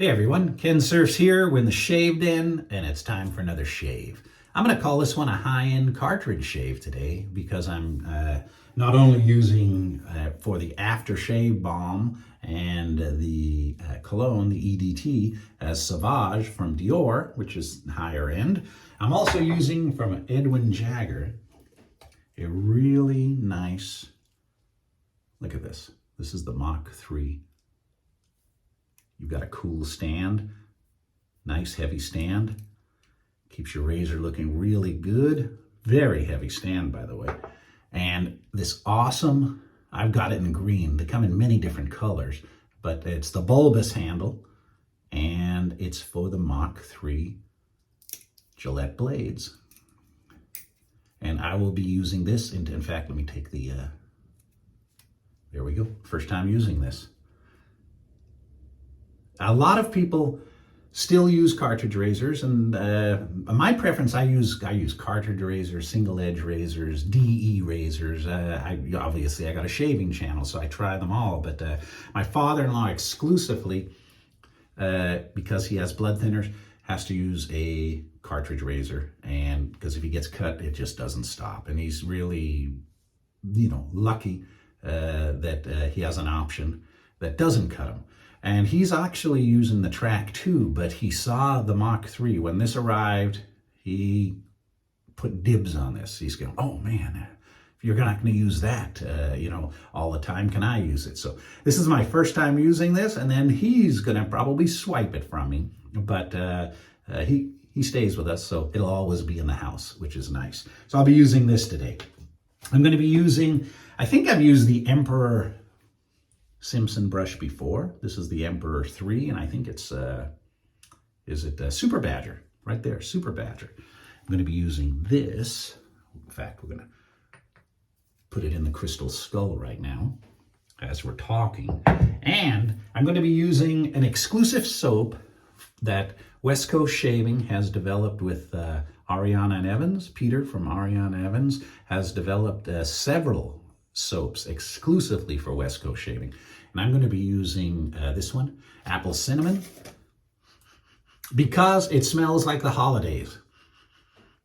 Hey everyone, Kensurfs here with the shaved in, and it's time for another shave. I'm going to call this one a high-end cartridge shave today because I'm not only using for the aftershave balm and the cologne, the EDT, as Sauvage from Dior, which is higher end. I'm also using from Edwin Jagger a really nice, look at this. This is the Mach 3. You've got a cool stand, nice heavy stand. Keeps your razor looking really good. Very heavy stand, by the way. And this awesome, I've got it in green. They come in many different colors, but it's the bulbous handle, and it's for the Mach 3 Gillette blades. And I will be using this, in fact, let me take the, there we go, first time using this. A lot of people still use cartridge razors, and my preference, I use cartridge razors, single edge razors, DE razors. Obviously I got a shaving channel, so I try them all, but my father-in-law exclusively, because he has blood thinners, has to use a cartridge razor, and because if he gets cut, it just doesn't stop. And he's really, lucky that he has an option that doesn't cut him. And he's actually using the Track 2, but he saw the Mach 3. When this arrived, he put dibs on this. He's going, oh man, if you're not going to use that, all the time, can I use it? So this is my first time using this, and then he's going to probably swipe it from me. But he stays with us, so it'll always be in the house, which is nice. So I'll be using this today. I'm going to be using, I think I've used the Emperor Simpson brush before. This is the Emperor 3, and I think it's, Super Badger? Right there, Super Badger. I'm going to be using this. In fact, we're going to put it in the crystal skull right now as we're talking. And I'm going to be using an exclusive soap that West Coast Shaving has developed with Ariana and Evans. Peter from Ariana Evans has developed several soaps exclusively for West Coast Shaving. And I'm going to be using this one, Apple Cinnamon, because it smells like the holidays.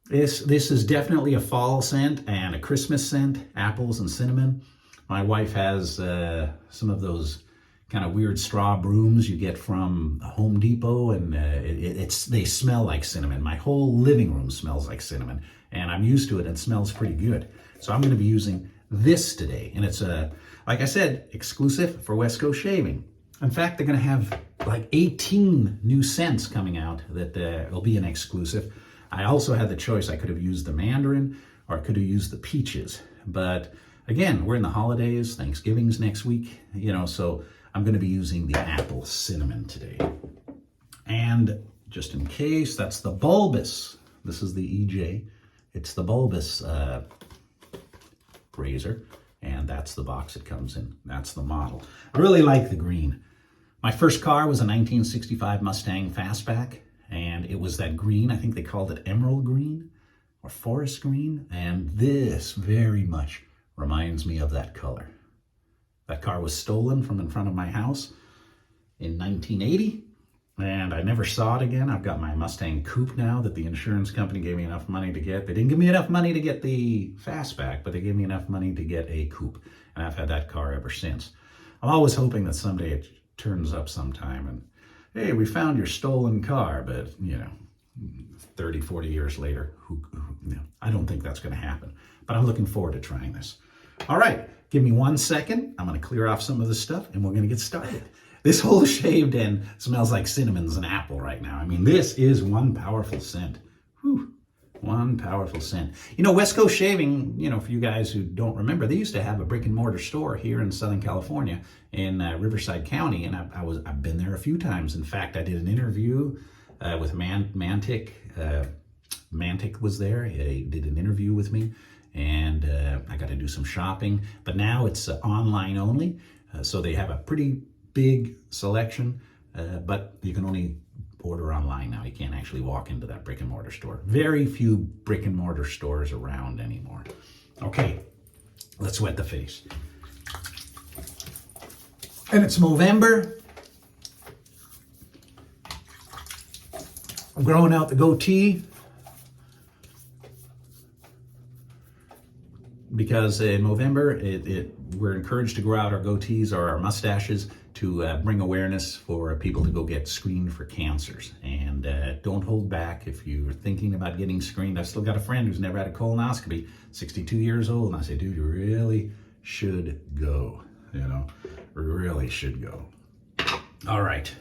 This is definitely a fall scent and a Christmas scent, apples and cinnamon. My wife has some of those kind of weird straw brooms you get from Home Depot, and they smell like cinnamon. My whole living room smells like cinnamon, and I'm used to it, and it smells pretty good. So I'm going to be using this today, and it's like I said, exclusive for West Coast Shaving. In fact, they're going to have like 18 new scents coming out that will be an exclusive. I also had the choice. I could have used the mandarin, or I could have used the peaches, but again, we're in the holidays. Thanksgiving's next week, so I'm going to be using the apple cinnamon today. And just in case, that's the Bulbous. This is the EJ. It's the Bulbous razor, and that's the box it comes in. That's the model. I really like the green. My first car was a 1965 Mustang Fastback, and it was that green. I think they called it emerald green or forest green, and this very much reminds me of that color. That car was stolen from in front of my house in 1980, and I never saw it again. I've got my Mustang Coupe now that the insurance company gave me enough money to get. They didn't give me enough money to get the Fastback, but they gave me enough money to get a Coupe, and I've had that car ever since. I'm always hoping that someday it turns up sometime, and hey, we found your stolen car, but 30, 40 years later, I don't think that's going to happen, but I'm looking forward to trying this. All right, give me 1 second. I'm going to clear off some of the stuff, and we're going to get started. This whole shaved end smells like cinnamons and apple right now. I mean, this is one powerful scent. Whew, one powerful scent. West Coast Shaving, for you guys who don't remember, they used to have a brick and mortar store here in Southern California in Riverside County, and I've been there a few times. In fact, I did an interview with Mantic. Mantic was there. He did an interview with me, and I got to do some shopping. But now it's online only, so they have a pretty big selection, but you can only order online now. You can't actually walk into that brick and mortar store. Very few brick and mortar stores around anymore. Okay, let's wet the face. And it's Movember. I'm growing out the goatee because in November, we're encouraged to grow out our goatees or our mustaches to bring awareness for people to go get screened for cancers. And don't hold back if you're thinking about getting screened. I've still got a friend who's never had a colonoscopy, 62 years old, and I say, dude, you really should go, you know, really should go. All right.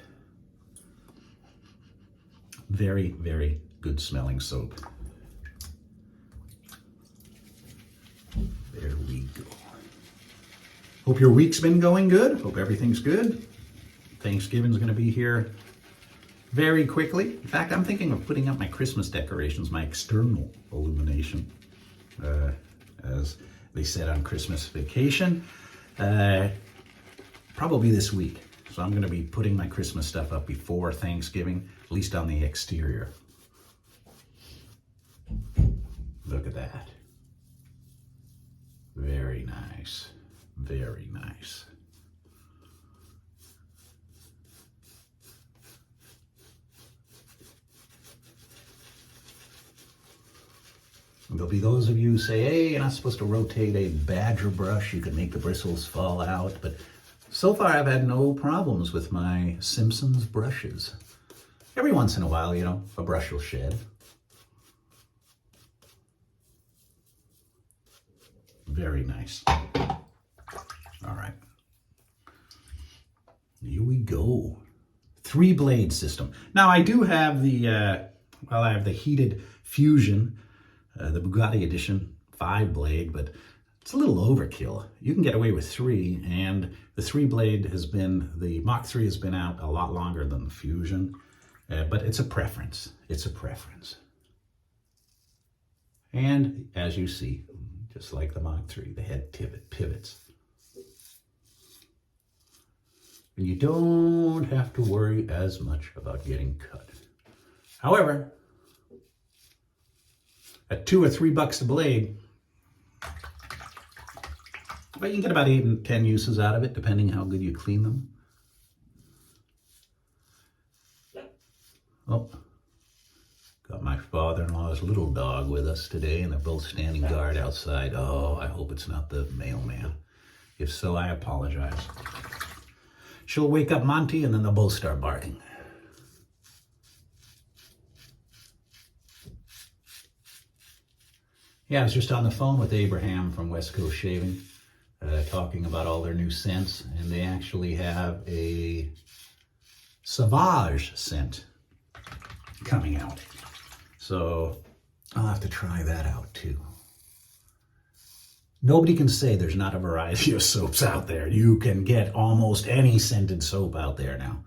Very, very good smelling soap. There we go. Hope your week's been going good. Hope everything's good. Thanksgiving's going to be here very quickly. In fact, I'm thinking of putting up my Christmas decorations, my external illumination, as they said on Christmas vacation, probably this week. So I'm going to be putting my Christmas stuff up before Thanksgiving, at least on the exterior. Look at that. Very nice. Very nice. And there'll be those of you who say, hey, you're not supposed to rotate a Badger brush. You can make the bristles fall out. But so far, I've had no problems with my Simpson brushes. Every once in a while, you know, a brush will shed. Very nice. All right. Here we go. 3-blade system. Now, I do have the, I have the heated Fusion, the Bugatti edition 5-blade, but it's a little overkill. You can get away with 3, and the 3-blade has been, the Mach 3 has been out a lot longer than the Fusion, but it's a preference. It's a preference. And as you see, just like the Mach 3, the head pivots. And you don't have to worry as much about getting cut. However, at $2 or $3 a blade, but you can get about 8 and 10 uses out of it, depending how good you clean them. Oh, got my father-in-law's little dog with us today, and they're both standing guard outside. Oh, I hope it's not the mailman. If so, I apologize. She'll wake up Monty, and then they'll both start barking. Yeah, I was just on the phone with Abraham from West Coast Shaving, talking about all their new scents, and they actually have a Sauvage scent coming out. So I'll have to try that out too. Nobody can say there's not a variety of soaps out there. You can get almost any scented soap out there now.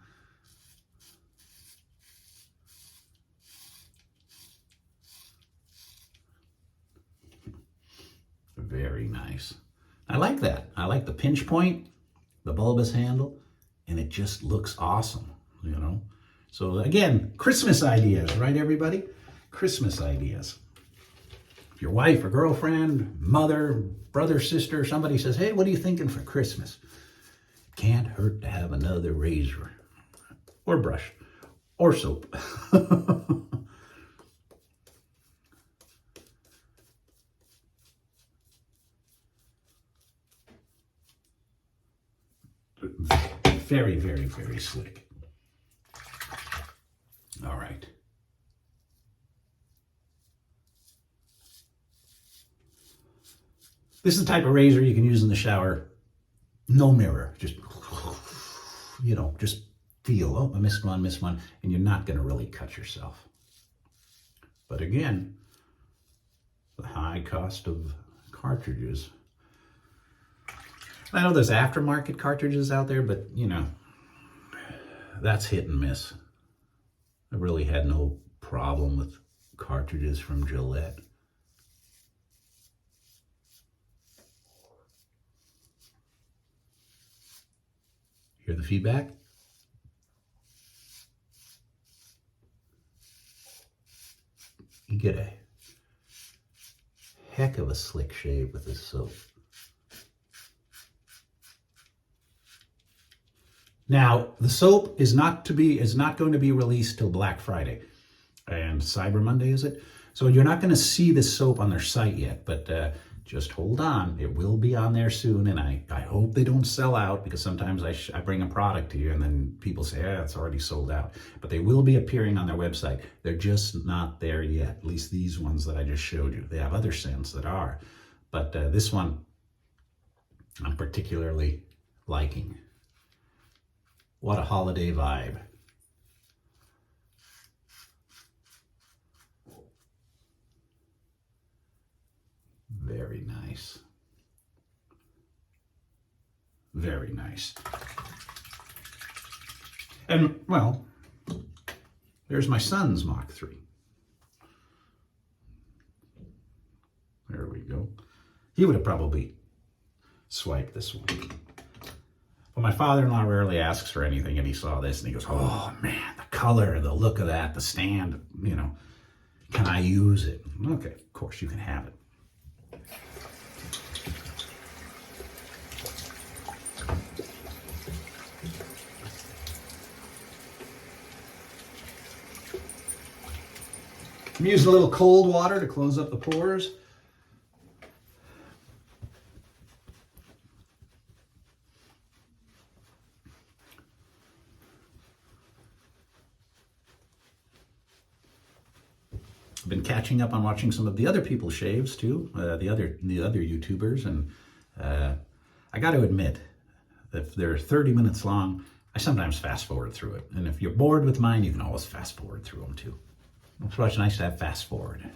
Very nice. I like that. I like the pinch point, the bulbous handle, and it just looks awesome, you know? So again, Christmas ideas, right, everybody? Christmas ideas. If your wife or girlfriend, mother, brother, sister, somebody says, hey, what are you thinking for Christmas? Can't hurt to have another razor or brush or soap. Very, very, very slick. All right. This is the type of razor you can use in the shower. No mirror. Just, you know, just feel, oh, I missed one, and you're not going to really cut yourself. But again, the high cost of cartridges. I know there's aftermarket cartridges out there, but, you know, that's hit and miss. I really had no problem with cartridges from Gillette. Hear the feedback? You get a heck of a slick shave with this soap. Now, the soap is not going to be released till Black Friday. and Cyber Monday, is it? So you're not going to see this soap on their site yet, but just hold on. It will be on there soon, and I hope they don't sell out, because sometimes I bring a product to you and then people say, yeah, it's already sold out. But they will be appearing on their website. They're just not there yet, at least these ones that I just showed you. They have other scents that are. But this one I'm particularly liking. What a holiday vibe. Very nice. Very nice. And, well, there's my son's Mach 3. There we go. He would have probably swiped this one. But my father-in-law rarely asks for anything, and he saw this and he goes, oh man, the color, the look of that, the stand, you know, can I use it? Okay, of course you can have it. I'm using a little cold water to close up the pores. I've been catching up on watching some of the other people's shaves too, the other YouTubers, and I got to admit, if they're 30 minutes long, I sometimes fast forward through it. And if you're bored with mine, you can always fast forward through them too. That's why it's nice to have fast forward.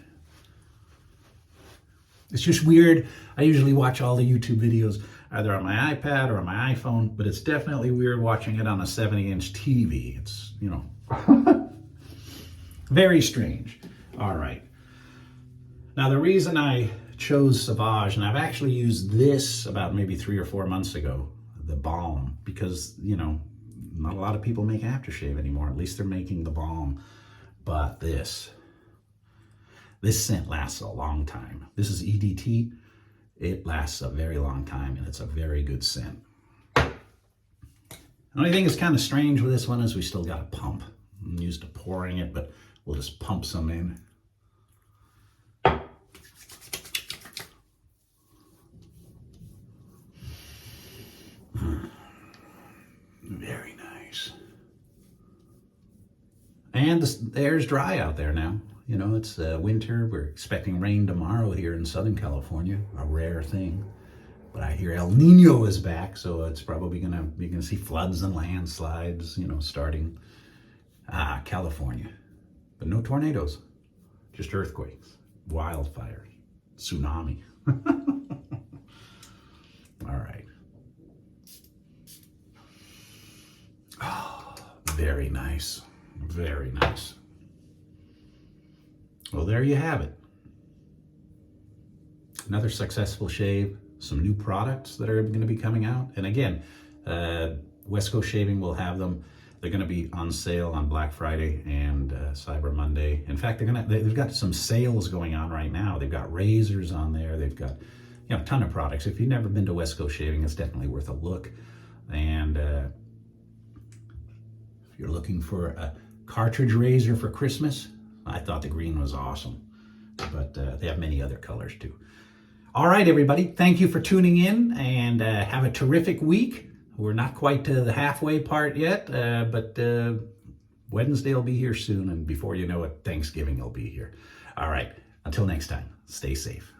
It's just weird. I usually watch all the YouTube videos either on my iPad or on my iPhone, but it's definitely weird watching it on a 70-inch TV. It's, you know, very strange. All right. Now, the reason I chose Sauvage, and I've actually used this about maybe 3 or 4 months ago, the Balm, because, you know, not a lot of people make aftershave anymore. At least they're making the Balm. But this scent lasts a long time. This is EDT. It lasts a very long time, and it's a very good scent. The only thing that's kind of strange with this one is we still got a pump. I'm used to pouring it, but we'll just pump some in. Very nice. And the air's dry out there now. You know, it's winter. We're expecting rain tomorrow here in Southern California, a rare thing. But I hear El Nino is back, so it's probably you're gonna see floods and landslides, you know, starting California. But no tornadoes, just earthquakes, wildfires, tsunami. All right. Oh, very nice. Very nice. Well, there you have it. Another successful shave, some new products that are going to be coming out. And again, West Coast Shaving will have them. They're going to be on sale on Black Friday and Cyber Monday. In fact, they've got some sales going on right now. They've got razors on there. They've got, you know, a ton of products. If you've never been to West Coast Shaving, it's definitely worth a look. And if you're looking for a Cartridge razor for Christmas, I thought the green was awesome. But they have many other colors too. All right, everybody. Thank you for tuning in, and have a terrific week. We're not quite to the halfway part yet, but Wednesday will be here soon, and before you know it, Thanksgiving will be here. All right. Until next time, stay safe.